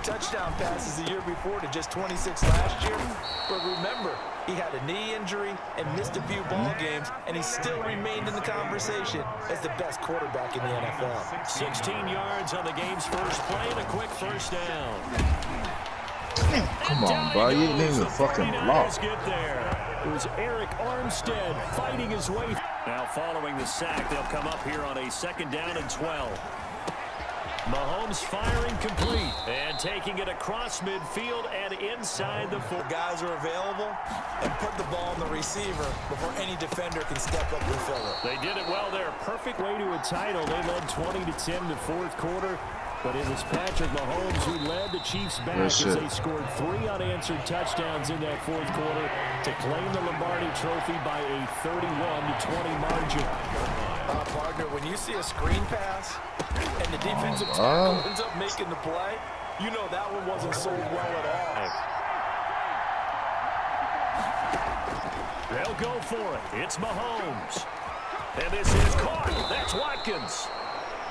touchdown passes the year before to just 26 last year. But remember, he had a knee injury and missed a few ball games, and he still remained in the conversation as the best quarterback in the NFL. 16 yards on the game's first play and a quick first down. Come on, bro. You didn't even fucking block. Get there. It was Eric Armstead fighting his way. Now following the sack, they'll come up here on a 2nd down and 12. Mahomes firing complete and taking it across midfield and inside the 4. Guys are available and put the ball on the receiver before any defender can step up and fill it. They did it well there. Perfect way to a title. They led 20-10 in the 4th quarter. But it was Patrick Mahomes who led the Chiefs back as they scored 3 unanswered touchdowns in that 4th quarter to claim the Lombardi Trophy by a 31-20 margin. Partner, when you see a screen pass and the defensive tackle ends up making the play, you know that one wasn't sold well at all. They'll go for it. It's Mahomes. And this is caught. That's Watkins.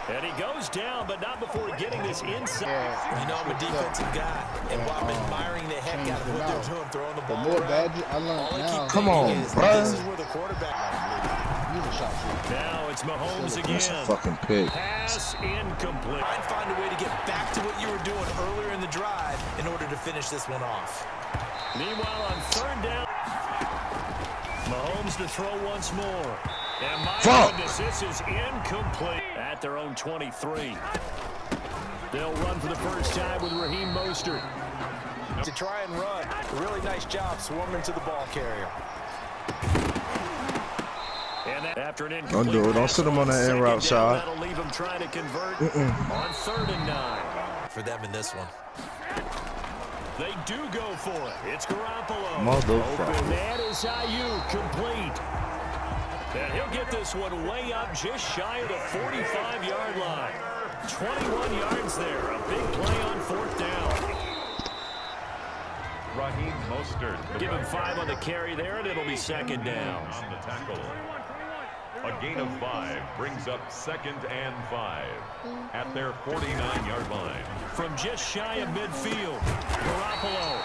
And he goes down, but not before getting this inside. You know I'm a defensive guy, and while I'm admiring the heck out of what they're doing, throwing the ball around, I learned now. Come on, bro. This is where the quarterback. Now it's Mahomes again. That's a fucking pick. Pass incomplete. I'd find a way to get back to what you were doing earlier in the drive in order to finish this one off. Meanwhile, on 3rd down, Mahomes to throw once more. And my goodness, this is incomplete at their own 23. They'll run for the first time with Raheem Mostert. To try and run, a really nice job swarming to the ball carrier. And after an incomplete don't do it. Don't sit him on that air outside. That'll leave him trying to convert on 3rd and 9. For them in this one. They do go for it. It's Garoppolo. Motherfucker. Open. That is Ayuk complete. And he'll get this one way up just shy of the 45-yard line. 21 yards there. A big play on 4th down. Raheem Mostert. Give him 5 on the carry there, and it'll be 2nd down. On the tackle. A gain of 5 brings up 2nd and 5 at their 49-yard line. From just shy of midfield, Garoppolo.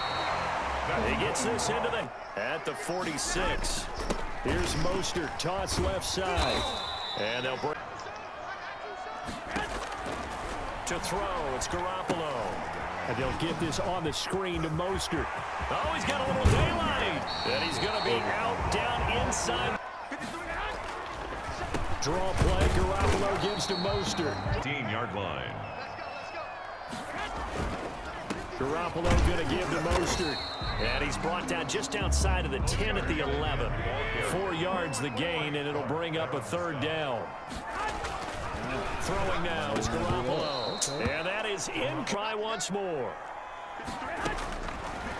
He gets this into the at the 46. Here's Mostert, toss left side. And they'll break. To throw, it's Garoppolo. And they'll get this on the screen to Mostert. Oh, he's got a little daylight. And he's going to be out, down, inside. Draw play, Garoppolo gives to Mostert. 15-yard line. Garoppolo going to give to Mostert. And he's brought down just outside of the 10 at the 11. 4 yards the gain, and it'll bring up a 3rd down. Throwing now is Garoppolo. And that is in. Try once more.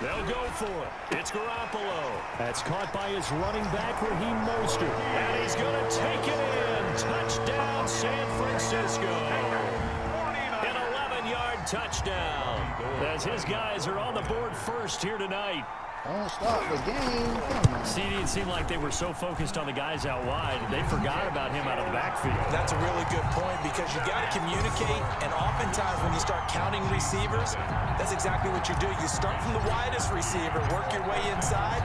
They'll go for it. It's Garoppolo. That's caught by his running back, Raheem Mostert. And he's going to take it in. Touchdown, San Francisco. An 11-yard touchdown. As his guys are on the board first here tonight. Don't stop the game. Come on. CD, it seemed like they were so focused on the guys out wide, they forgot about him out of the backfield. That's a really good point because you got to communicate, and oftentimes when you start counting receivers, that's exactly what you do. You start from the widest receiver, work your way inside.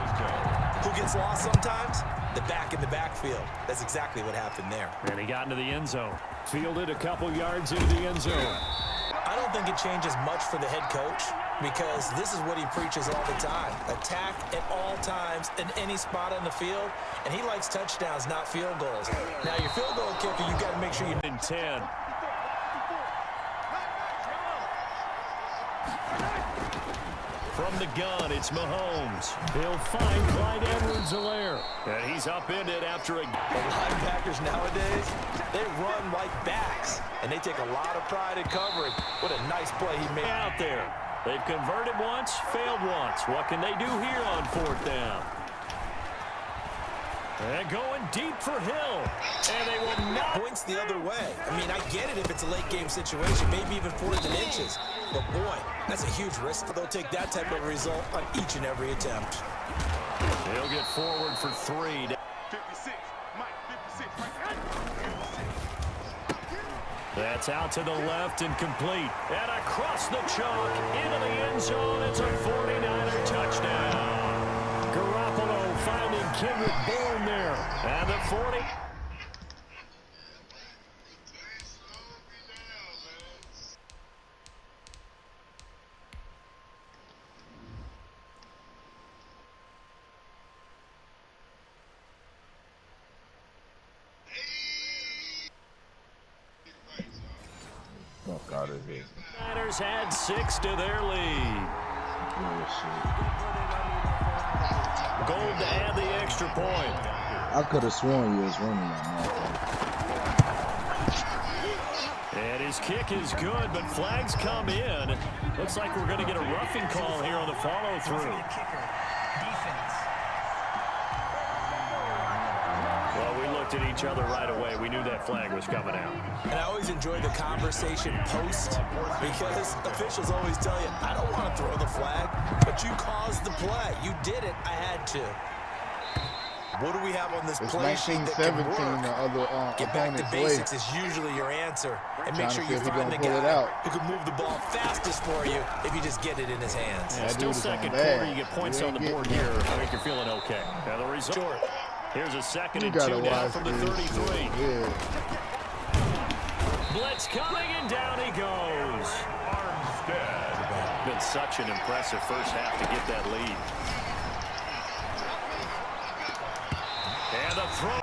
Who gets lost sometimes? The back in the backfield. That's exactly what happened there. And he got into the end zone. Fielded a couple yards into the end zone. I don't think it changes much for the head coach because this is what he preaches all the time. Attack at all times in any spot on the field, and he likes touchdowns, not field goals. Now, your field goal kicker, you got to make sure you... In 10. From the gun, it's Mahomes. He'll find Clyde Edwards-Helaire. And he's upended after a... The linebackers nowadays, they run like backs, and they take a lot of pride in covering. What a nice play he made. Out there. They've converted once, failed once. What can they do here on 4th down? And going deep for Hill. And they will not... Points the other way. I mean, I get it if it's a late-game situation, maybe even 4th and inches. But, boy, that's a huge risk. They'll take that type of result on each and every attempt. They'll get forward for 3. That's out to the left and complete. And across the chalk into the end zone. It's a 49er touchdown. Garoppolo finding Kendrick Bourne there. And the 40. Fuck out of here. Niners had 6 to their lead. Gold to add the extra point. I could have sworn you was running that motherfucker. And his kick is good, but flags come in. Looks like we're going to get a roughing call here on the follow-through. Well, we looked at each other right away. We knew that flag was coming out. And I always enjoy the conversation post because officials always tell you, I don't want to throw the flag, but you caused the play. You did it. I had to. What do we have on this play sheet that can work? The other Get back to basics is usually your answer. And make sure you find the guy who can move the ball fastest for you if you just get it in his hands. Yeah, still second quarter. You get points on the board here. I think you're feeling okay. Now the result. Short. Here's a second and 2 down from the 33. Yeah. Blitz coming, and down he goes. Armstead. Been such an impressive first half to get that lead. And the throw.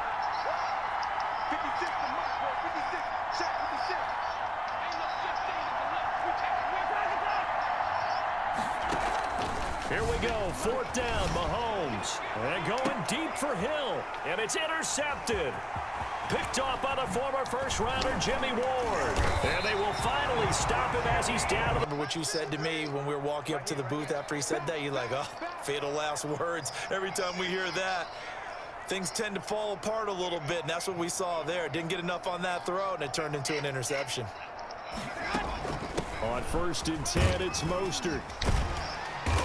56 to Marco, 56, shot 56. Ain't no such thing as a luck. We take it. Here we go, 4th down, Mahomes. And going deep for Hill. And it's intercepted. Picked off by the former first-rounder Jimmy Ward. And they will finally stop him as he's down. Remember what you said to me when we were walking up to the booth after he said that? You're like, oh, fatal last words. Every time we hear that, things tend to fall apart a little bit, and that's what we saw there. Didn't get enough on that throw, and it turned into an interception. On 1st and 10, it's Mostert.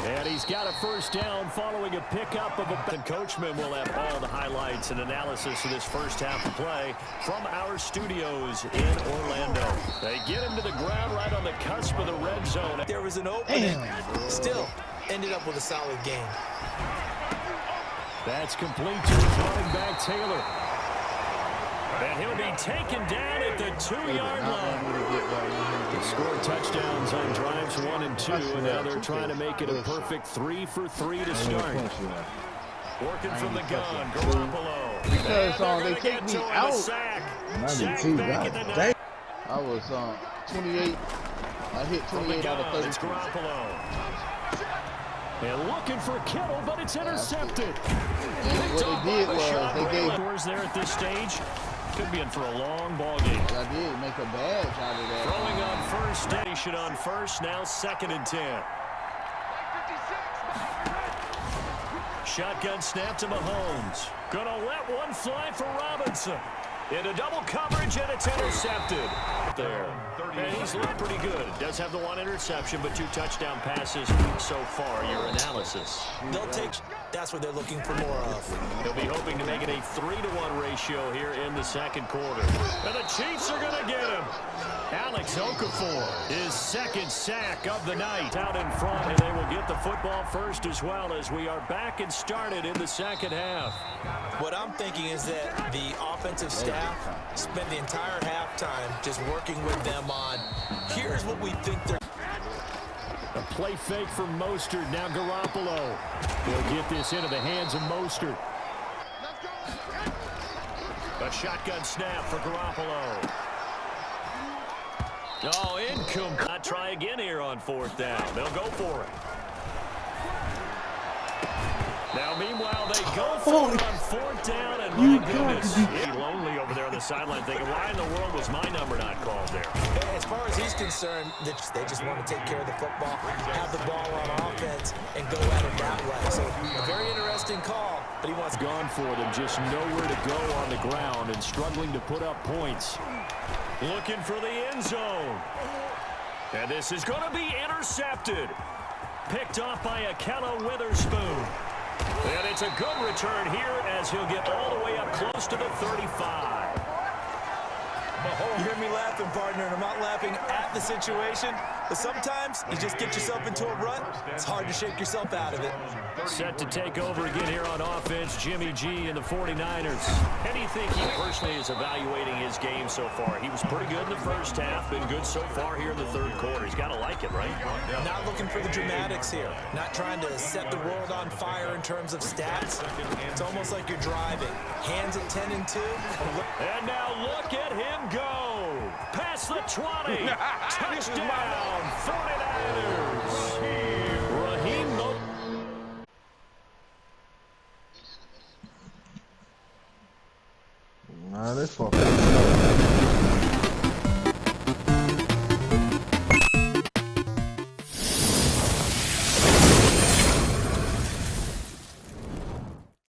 And he's got a first down following a pickup of a... And Coachman will have all the highlights and analysis of this first half of play from our studios in Orlando. They get him to the ground right on the cusp of the red zone. There was an opening. Still ended up with a solid game. That's complete to his running back, Taylor. And he'll be taken down at the 2-yard line. They scored touchdowns on drives 1 and 2, and now they're trying to make it a perfect 3 for 3 to start. Working from the gun, Garoppolo. Because they take me out. Sack back at the 9. I was 28. I hit 28 out of 30. It's Garoppolo. And looking for Kittle, but it's intercepted. And what they did was they gave scores there at this stage. Could be in for a long ball game. I did make a badge out of that. Throwing on first, station on first, now 2nd and 10. Shotgun snap to Mahomes. Gonna let one fly for Robinson. Into double coverage, and it's intercepted. There. And he's looked pretty good. Does have the 1 interception, but 2 touchdown passes so far. Your analysis. They'll take... That's what they're looking for more of. He'll be hoping to make it a 3-to-1 ratio here in the second quarter. And the Chiefs are going to get him. Alex Okafor, his 2nd sack of the night, out in front, and they will get the football first as well as we are back and started in the second half. What I'm thinking is that the offensive staff spent the entire halftime just working with them on, here's what we think they're... A play fake from Mostert. Now Garoppolo will get this into the hands of Mostert. A shotgun snap for Garoppolo. Oh, incomplete. Try again here on 4th down. They'll go for it. Now, meanwhile, they go for it on 4th down, and my goodness, he's lonely over there on the sideline thinking, why in the world was my number not called there? As far as he's concerned, they just want to take care of the football, have the ball on offense, and go at it that way. So, a very interesting call, but he wants... Gone for them, just nowhere to go on the ground and struggling to put up points. Looking for the end zone. And this is going to be intercepted. Picked off by Akella Witherspoon. And it's a good return here as he'll get all the way up close to the 35. You hear me laughing, partner, and I'm not laughing at the situation, but sometimes you just get yourself into a rut. It's hard to shake yourself out of it. Set to take over again here on offense, Jimmy G and the 49ers. How do you think he personally is evaluating his game so far? He was pretty good in the first half, been good so far here in the third quarter. He's got to like it, right? Not looking for the dramatics here. Not trying to set the world on fire in terms of stats. It's almost like you're driving. Hands at 10 and 2. And now look at him go. Past the 20. Touchdown, 49ers.